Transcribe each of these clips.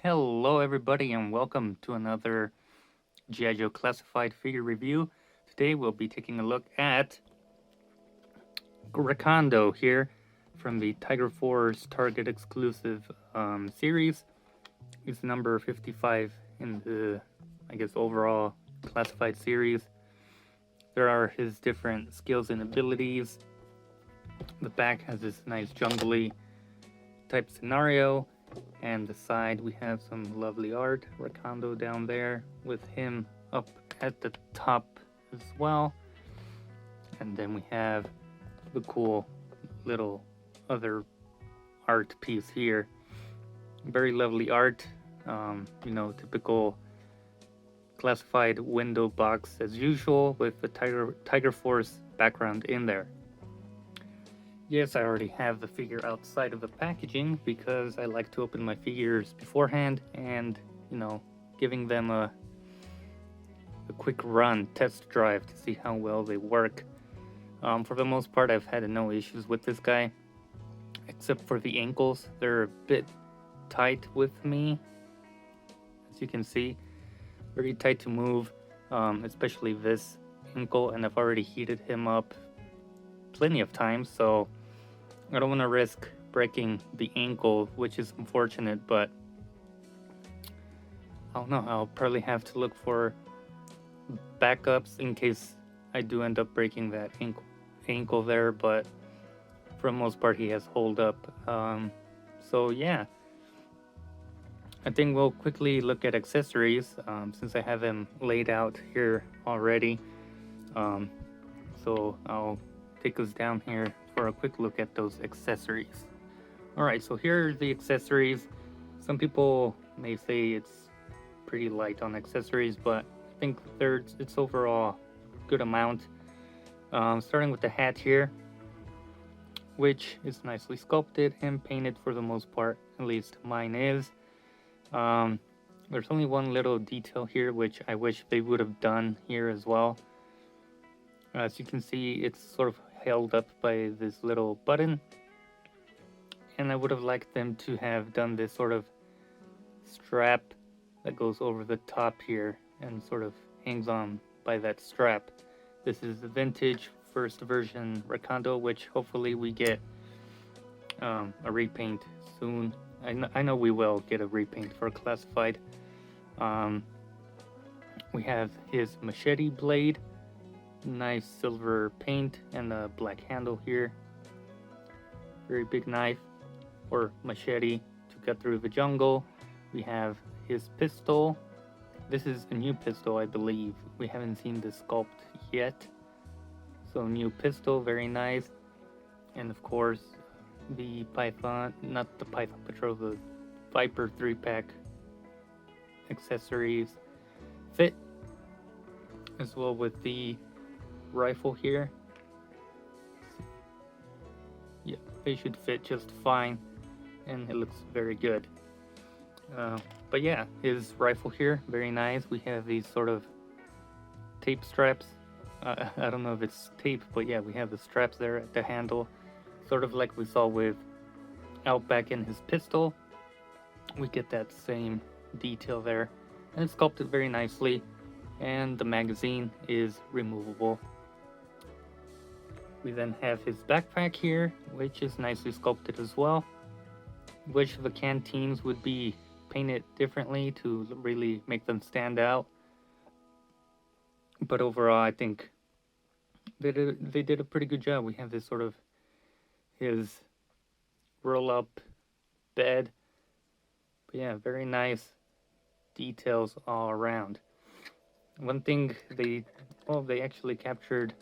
Hello, everybody, and welcome to another G.I.Joe classified figure review. Today, we'll be taking a look at Recondo here from the Tiger Force Target exclusive series. It's number 55 in the, overall classified series. There are his different skills and abilities. The back has this nice jungly type scenario. And the side, we have some lovely art. Recondo down there with him up at the top as well. And then we have the cool little other art piece here. Very lovely art. Typical classified window box as usual with the Tiger Force background in there. Yes, I already have the figure outside of the packaging because I like to open my figures beforehand and, giving them a quick run, test drive to see how well they work. For the most part, I've had no issues with this guy, except for the ankles. They're a bit tight with me, as you can see. Very tight to move, especially this ankle, and I've already heated him up plenty of times, so I don't want to risk breaking the ankle, which is unfortunate, but I don't know. I'll probably have to look for backups in case I do end up breaking that ankle there, but for the most part he has hold up. So yeah, I think we'll quickly look at accessories since I have them laid out here already. So I'll take us down here for a quick look at those accessories. Alright, so here are the accessories. Some people may say it's pretty light on accessories, but I think it's overall a good amount. Starting with the hat here, which is nicely sculpted and painted for the most part, at least mine is. There's only one little detail here which I wish they would have done here as well. As you can see, it's sort of held up by this little button, and I would have liked them to have done this sort of strap that goes over the top here and sort of hangs on by that strap. This is the vintage first version Recondo, which hopefully we get a repaint soon. I know we will get a repaint for classified. We have his machete blade, nice silver paint, and a black handle here. Very big knife or machete to cut through the jungle. We have his pistol. This is a new pistol, I believe. We haven't seen the sculpt yet. So new pistol, very nice. And of course, the Python, not the Python Patrol, the Viper 3-pack accessories fit, as well with the rifle here. Yeah, they should fit just fine, and it looks very good. But yeah, his rifle here, very nice. We have these sort of tape straps. I don't know if it's tape, but yeah, we have the straps there at the handle, sort of like we saw with Outback in his pistol. We get that same detail there, and it's sculpted very nicely, and the magazine is removable. We then have his backpack here, which is nicely sculpted as well. Wish the canteens would be painted differently to really make them stand out. But overall, I think they did a pretty good job. We have this sort of his roll-up bed. But yeah, very nice details all around. One thing they actually captured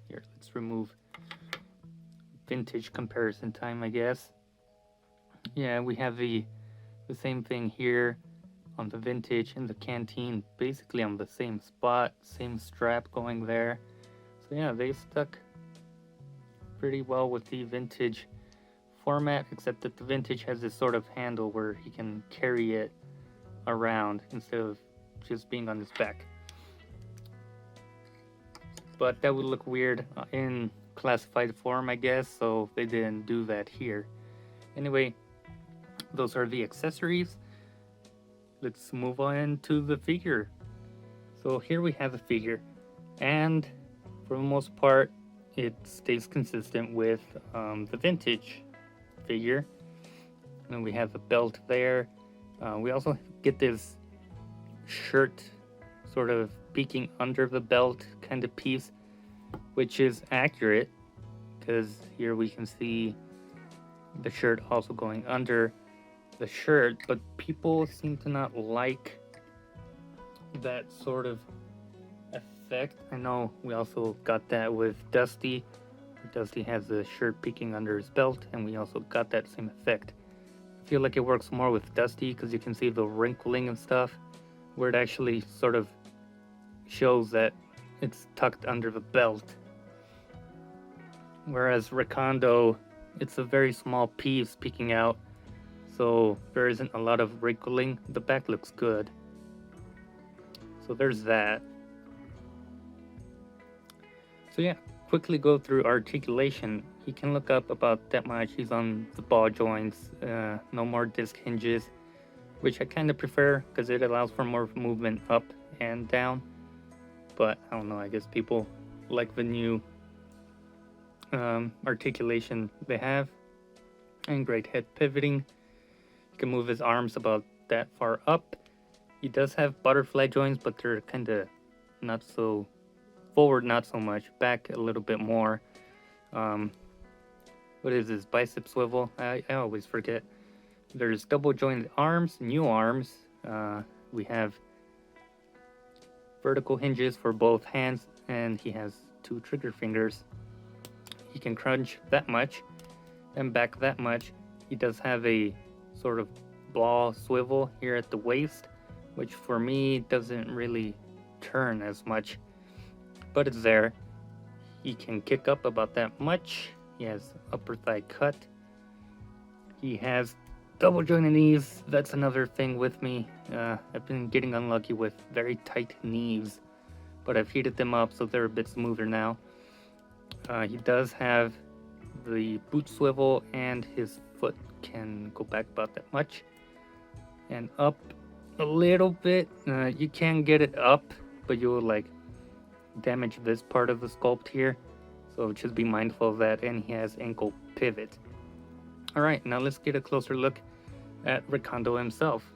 here. Let's remove vintage comparison time, I guess. Yeah, we have the same thing here on the vintage and the canteen, basically on the same spot, same strap going there. So yeah, they stuck pretty well with the vintage format, except that the vintage has this sort of handle where he can carry it around instead of just being on his back. But that would look weird in classified form, I guess, so they didn't do that here. Anyway, those are the accessories. let's move on to the figure. So here we have a figure, and for the most part, it stays consistent with the vintage figure. And we have a belt there. We also get this shirt sort of peeking under the belt kind of piece, which is accurate because here we can see the shirt also going under the shirt, but people seem to not like that sort of effect. I know we also got that with Dusty. Dusty has the shirt peeking under his belt, and we also got that same effect. I feel like it works more with Dusty because you can see the wrinkling and stuff, where it actually sort of shows that it's tucked under the belt. Whereas Recondo, it's a very small piece peeking out, so there isn't a lot of wrinkling. The back looks good. So there's that. So yeah, quickly go through articulation. He can look up about that much. He's on the ball joints, no more disc hinges, which I kind of prefer because it allows for more movement up and down. But I don't know, I guess people like the new articulation they have. And great head pivoting. He can move his arms about that far up. He does have butterfly joints, but they're kind of not so forward, not so much. Back a little bit more. What is this? Bicep swivel? I always forget. There's double jointed arms, new arms. We have vertical hinges for both hands, and he has 2 trigger fingers. He can crunch that much and back that much. He does have a sort of ball swivel here at the waist, which for me doesn't really turn as much, but it's there. He can kick up about that much. He has upper thigh cut. He has double jointed knees. That's another thing with me. I've been getting unlucky with very tight knees, but I've heated them up so they're a bit smoother now. He does have the boot swivel, and his foot can go back about that much and up a little bit. You can get it up, but you'll like damage this part of the sculpt here, so just be mindful of that. And he has ankle pivot. Alright, now let's get a closer look at Recondo himself.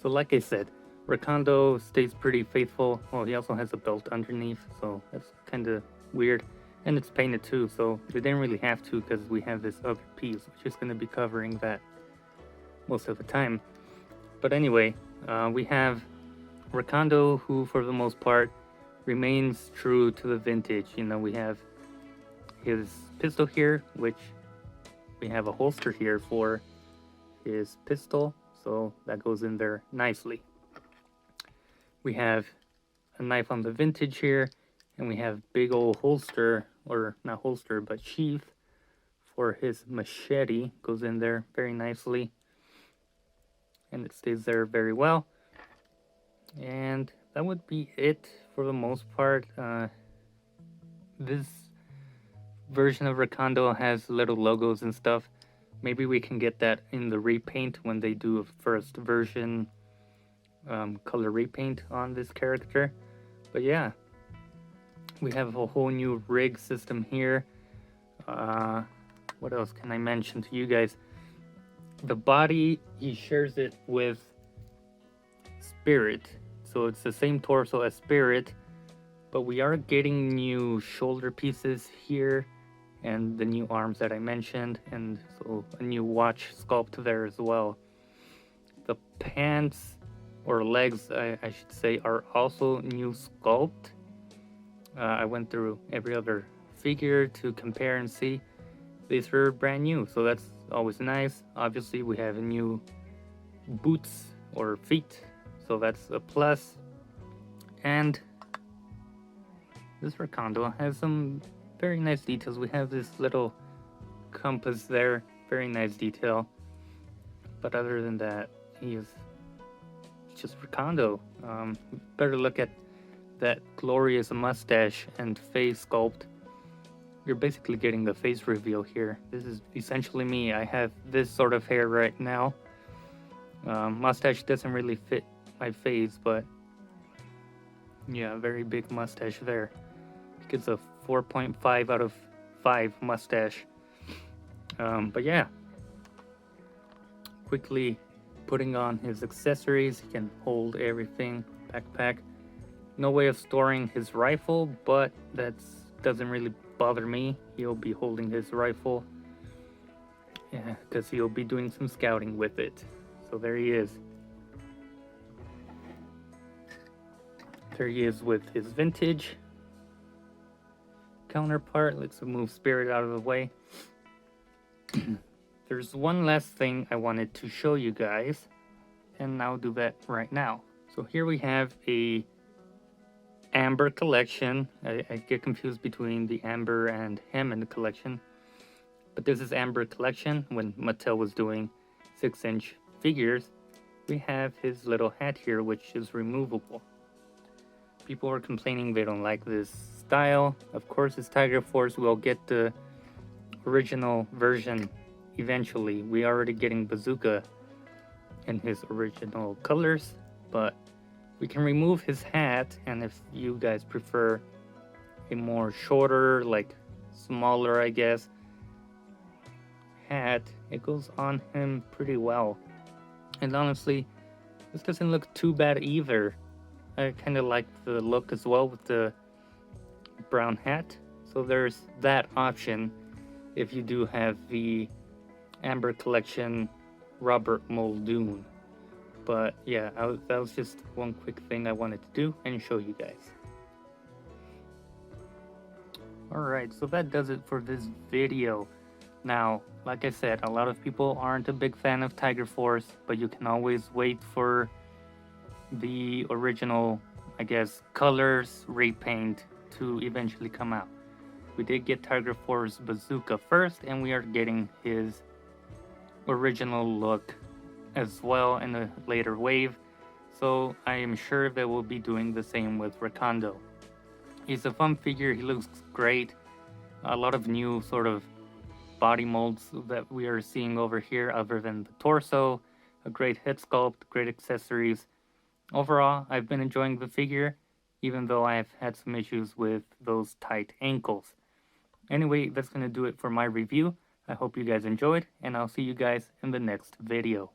So like I said, Recondo stays pretty faithful. Oh, he also has a belt underneath, so that's kind of weird. And it's painted too, so we didn't really have to because we have this other piece, which is going to be covering that most of the time. But anyway, we have Recondo, who for the most part remains true to the vintage. You know, we have his pistol here, which we have a holster here for his pistol, so that goes in there nicely. We have a knife on the vintage here, and we have big old holster, or not holster, but sheath for his machete. Goes in there very nicely, and it stays there very well. And that would be it for the most part. This version of Recondo has little logos and stuff. Maybe we can get that in the repaint when they do a first version color repaint on this character. But yeah, we have a whole new rig system here. What else can I mention to you guys? The body, he shares it with Spirit. So it's the same torso as Spirit, but we are getting new shoulder pieces here and the new arms that I mentioned, and so a new watch sculpt there as well. The pants, or legs I should say, are also new sculpt. I went through every other figure to compare and see. These are brand new, so that's always nice. Obviously we have new boots or feet, so that's a plus. And this Recondo has some very nice details. We have this little compass there, very nice detail. But other than that, it's just Recondo. Better look at that glorious mustache and face sculpt. You're basically getting the face reveal here. This is essentially me. I have this sort of hair right now. Mustache doesn't really fit my face, but yeah, very big mustache there. He gets a 4.5 out of 5 mustache. But yeah, quickly putting on his accessories. He can hold everything. Backpack. No way of storing his rifle, but that doesn't really bother me. He'll be holding his rifle. Yeah, because he'll be doing some scouting with it. So there he is. There he is with his vintage counterpart. Let's move Spirit out of the way. There's one last thing I wanted to show you guys, and I'll do that right now. So here we have a Amber collection. I get confused between the Amber and Hammond collection, but this is Amber collection. When Mattel was doing 6-inch figures, we have his little hat here, which is removable. People are complaining they don't like this style. Of course, it's Tiger Force. We'll get the original version eventually. We are already getting Bazooka in his original colors, but we can remove his hat, and if you guys prefer a more shorter, like smaller, I guess, hat, it goes on him pretty well. And honestly, this doesn't look too bad either. I kind of like the look as well with the brown hat. So there's that option if you do have the Amber collection Robert Muldoon. But yeah, that was just one quick thing I wanted to do and show you guys. Alright, so that does it for this video. Now, like I said, a lot of people aren't a big fan of Tiger Force, but you can always wait for the original, I guess, colors repaint to eventually come out. We did get Tiger Force Bazooka first, and we are getting his original look as well in a later wave, so I am sure they will be doing the same with Recondo. He's a fun figure, he looks great. A lot of new sort of body molds that we are seeing over here other than the torso, a great head sculpt, great accessories. Overall, I've been enjoying the figure, even though I've had some issues with those tight ankles. Anyway, that's going to do it for my review. I hope you guys enjoyed, and I'll see you guys in the next video.